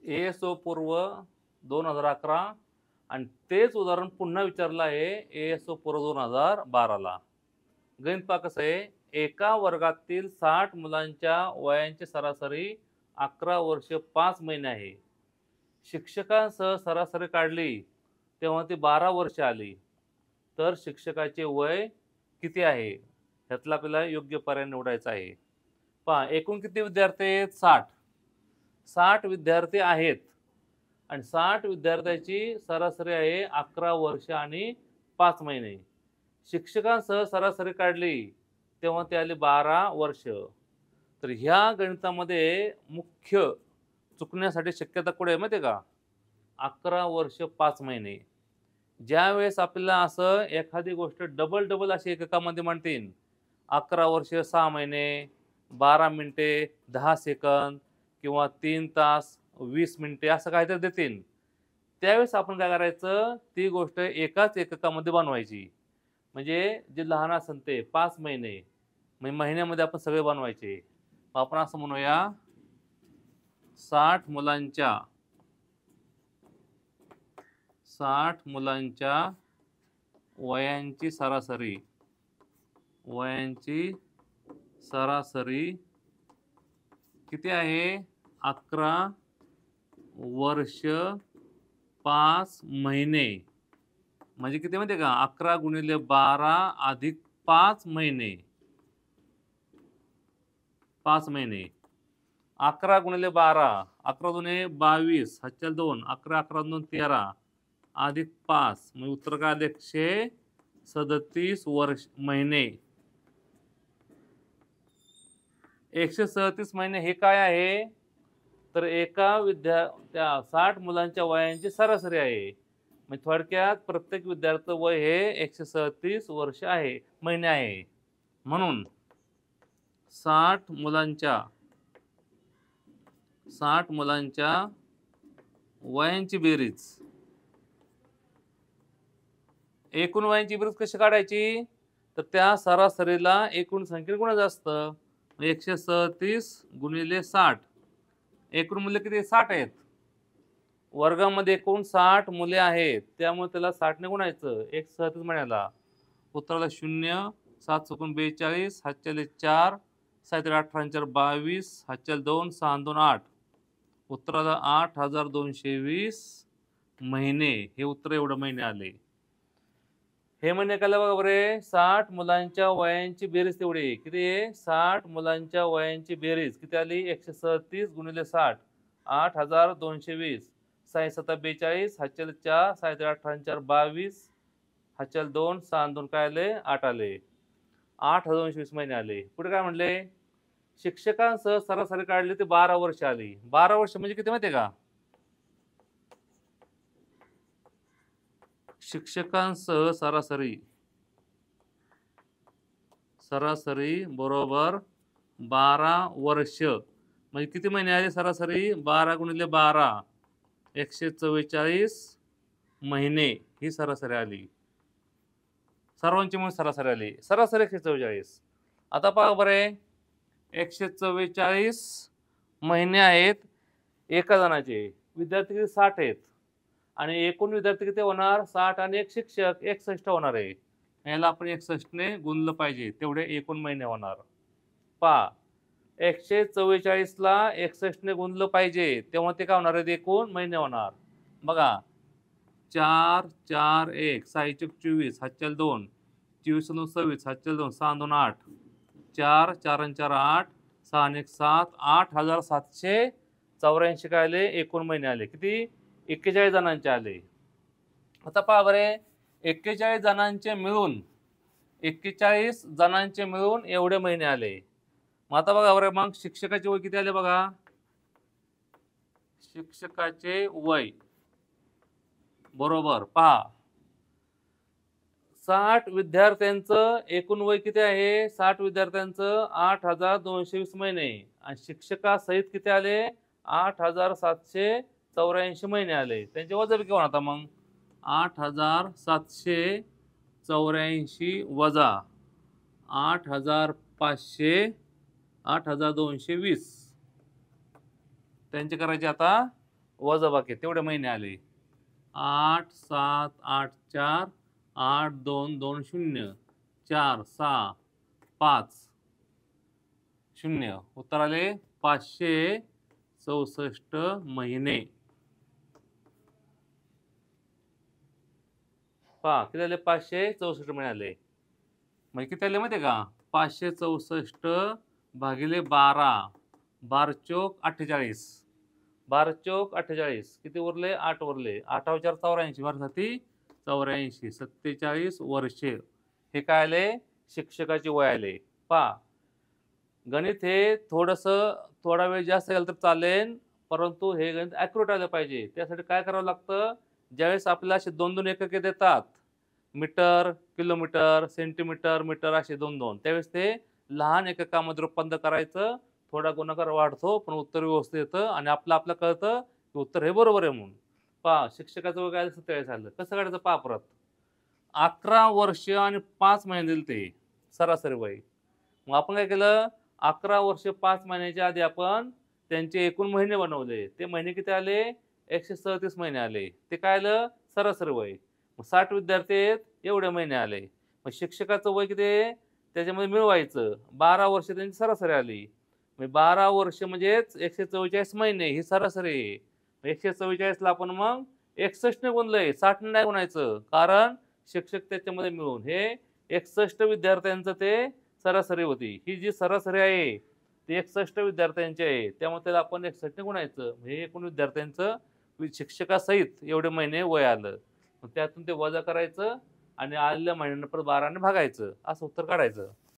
ASO पूर्व 2011 आणि तेच उदाहरण पुन्हा विचारलं आहे ASO पूर्व 2012ला. गणित पहा कसं आहे, एका वर्गातील 60 मुलांच्या वयांची सरासरी 11 वर्ष 5 महिने आहे. शिक्षकांसह सरासरी काढली तेव्हा ती 12 वर्ष आली. तर शिक्षकाचे वय किती आहे? ह्यातला आपल्याला योग्य पर्याय निवडायचा आहे. पहा एकूण किती विद्यार्थी आहेत? 60. 60 विद्यार्थी आहेत आणि 60 विद्यार्थ्याची सरासरी आहे 11 वर्ष आणि 5 महिने. शिक्षकांसह सरासरी काढली तेव्हा ती आली 12 वर्ष. तर ह्या गणितामध्ये मुख्य चुकण्यासाठी शक्यता कुठे आहे माहिती आहे का? 11 वर्ष 5 महिने. ज्यावेळेस आपल्याला असं एखादी गोष्ट डबल अशी एककामध्ये म्हणतील, 11 वर्ष 6 महिने, 12 मिनिटे 10 सेकंद किंवा 3 तास 20 मिनिटे असं काहीतरी देतील. त्यावेळेस आपण काय करायचं, ती गोष्ट एकाच एककामध्ये बनवायची. म्हणजे जे लहान असेल ते 5 महिने, म्हणजे महिन्यामध्ये आपण सगळे बनवायचे. आपण असं म्हणूया 60 मुलांच्या वयांची सरासरी किती आहे? 11 वर्ष 5 महिने. म्हणजे किती माहिती आहे का? 11 गुणिले 12 अधिक 5 महिने. 5 महिने. 11 गुणिले 12, 11 दुने 22, हातच्याला 2, 11 11 2 13 अधिक 5 म्हणजे उत्तर काय आलं? 137 वर्ष महिने. 137 महिने हे काय आहे? तर एका त्या 60 मुलांच्या वयांची सरासरी आहे. म्हणजे थोडक्यात प्रत्येक विद्यार्थी वय हे 137 वर्ष आहे, महिने आहे. म्हणून 60 मुलांच्या वयांची बेरीज. एकूण वयांची बेरीज कशी काढायची? तर त्या सरासरीला एकूण संख्येने गुणायचं असतं. 137 गुणिले 60. एकूण मूल्य किती? 60 आहेत. वर्गामध्ये एकूण 60 मुले आहेत, त्यामुळे त्याला 60 ने गुणायचं 137 महिन्याला. उत्तराला 0, 7 चौकोन 42, हातच्याला 4, 7 18 22, हातच्याला 2, 6 2 8. उत्तराला 8220 महिने. हे उत्तर एवढं महिने आले. हे महिने काय बघा बरे, 60 मुलांच्या वयांची बेरीज तेवढी किती आहे? 60 मुलांच्या वयांची बेरीज किती आली? 137 गुणिले 60, 8220. 6 7 42, हातच्याला 4, 7 18 22, हातच्याला 2, 6 2 काय आले? 8 आले. 8220 महिने आले. पुढे काय म्हणले? शिक्षकांसह सरासरी काढली ती 12 वर्ष आली. 12 वर्ष म्हणजे किती माहिती आहे का? शिक्षकांसह सरासरी बरोबर 12 वर्ष म्हणजे किती महिने आले सरासरी? 12 गुणिले 12, 144 महिने ही सरासरी आली. सर्वांची म्हणून सरासरी आली. सरासरी 144. आता पहा बरे, 144 महिने आहेत एका जणाचे. विद्यार्थी किती? 60 आहेत आणि एकूण विद्यार्थी किती होणार? 60 आणि एक शिक्षक 61 होणार आहे. याला आपण 61 ने गुणलं पाहिजे, तेवढे एकूण महिने होणार. पहा 144 ला 61 ने गुणलं पाहिजे, तेव्हा ते काय होणार आहे? एकूण महिने होणार. बघा 4 4 1, 6 24, हातच्याला 2, 24 2 26, हातच्याला 2, 6 2 8, 4 4 4 8, 6 1 7, 8784 काय आले? एकूण महिने आले. किती? 41 जणांचे आले. आता पहा बरे, 41 जणांचे मिळून एवढे महिने आले. मग आता बघा बरं, मग शिक्षकाचे वय किती आले बघा? शिक्षकाचे वय बरोबर पहा, 60 विद्यार्थ्यांचं एकूण वय किती आहे? 60 विद्यार्थ्यांचं 8220 महिने आणि शिक्षकासहित किती आले? 8784 महिने आले. त्यांचे वजापैकी कोण आता मग? 8784 वजा 8220 त्यांचे करायचे आता वजाबाकी तेवढे महिने आले. 8 7 8 4 8 2 2 0 4 6 5 0 उत्तर आले 564 महिने. पहा किती आले 564 महिने आले. म्हणजे किती आले माहिती आहे का? 564 भागिले 12 12 चोक 48 12 चोक 48 किती उरले? 8 उरले. 8 4 84 वर्षासाठी 84 47 वर्षे. हे काय आले? शिक्षकाची वय आले. पहा गणित हे थोडा वेळ जास्त गेला तर चालेल, परंतु हे गणित ॲक्युरेट आलं पाहिजे. त्यासाठी काय करावं लागतं? ज्यावेळेस आपल्याला असे 2-2 एकके देतात, मीटर, किलोमीटर, सेंटीमीटर, मीटर असे 2-2 त्यावेळेस ते लहान एककामध्ये रूपांतर करायचं. थोडा गुणाकार वाढतो, पण उत्तर व्यवस्थित येतं आणि आपलं कळतं की उत्तर हे बरोबर आहे म्हणून. पहा शिक्षकाचं वय काय 47 आलं. कसं काढायचं पहा परत. 11 वर्ष आणि 5 महिने दिले ते सरासरी वय. मग आपण काय केलं? 11 वर्ष 5 महिन्याच्या आधी आपण त्यांचे एकूण महिने बनवले. ते महिने किती आले? 137 महिने आले. ते काय आलं? सरासरी वय. मग 60 विद्यार्थी आहेत, एवढे महिने आले. मग शिक्षकाचं वय किती आहे? त्याच्यामध्ये मिळवायचं. 12 वर्ष त्यांची सरासरी आली. म्हणजे 12 वर्ष म्हणजेच 144 महिने ही सरासरी आहे. 144ला आपण मग 61 ने गुणलंय, 60 ने नाही गुणायचं. कारण शिक्षक त्याच्यामध्ये मिळून हे 61 विद्यार्थ्यांचं ते सरासरी होती. ही जी सरासरी आहे ती 61 विद्यार्थ्यांची आहे. त्यामुळे त्याला आपण 61 ने गुणायचं. म्हणजे एकूण विद्यार्थ्यांचं शिक्षकासहित एवढे महिने वय आलं. मग त्यातून ते वजा करायचं आणि आलेल्या महिन्यांना परत 12 ने भागायचं. असं उत्तर काढायचं.